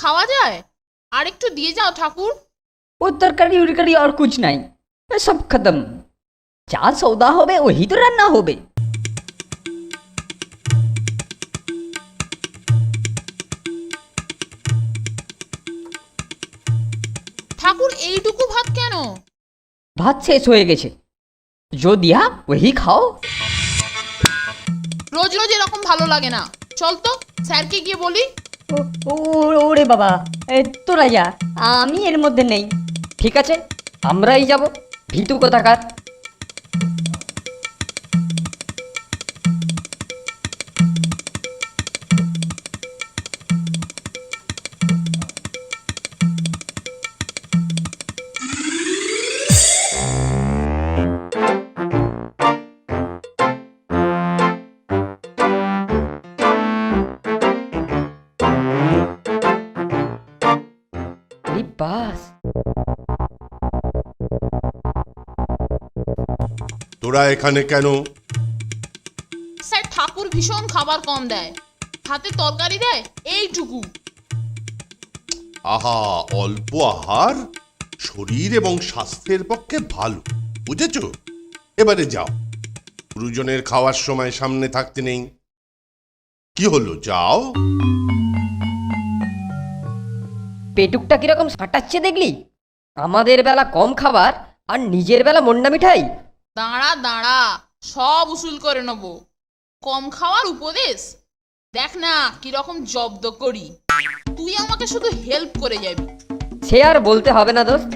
খাওয়া যায়? আর একটু দিয়ে যাও ঠাকুর। वो तरकारी उरकारी और कुछ नहीं, ये सब खत्म। जा सौदा होबे वही तो रान्ना होबे। ঠাকুর এইটুকু ভাত কেন? भात शेष हो गेছে, जो दिया वही खाओ। রোজ রোজ এরকম ভালো লাগে না। চল তো স্যারকে গিয়ে বলি। ওরে বাবা, তোরা যা, আমি এর মধ্যে নেই। ঠিক আছে, আমরাই যাব। ভীতু কোথাকার। বাস, তোরা এখানে কেন? স্যার ঠাকুর ভীষণ খাবার কম দেয়, ভাতে তরকারি দেয় এইটুকু। আহা, অল্প আহার শরীর এবং স্বাস্থ্যের পক্ষে ভালো, বুঝেছ? এবারে যাও, গুরুজনের খাওয়ার সময় সামনে থাকতে নেই। কি হলো, যাও। পেটুকটা কিরকম সাঁটাচ্ছে দেখলি? আমাদের বেলা কম খাবার আর নিজের বেলা মন্ডা মিঠাই। দাঁড়া দাঁড়া, সব উসুল করে নেব। কম খাওয়ার উপদেশ দেখ না কিরকম জব্দ করি। তুই আমাকে শুধু হেল্প করে যাবি। সে আর বলতে হবে না দোস্ত।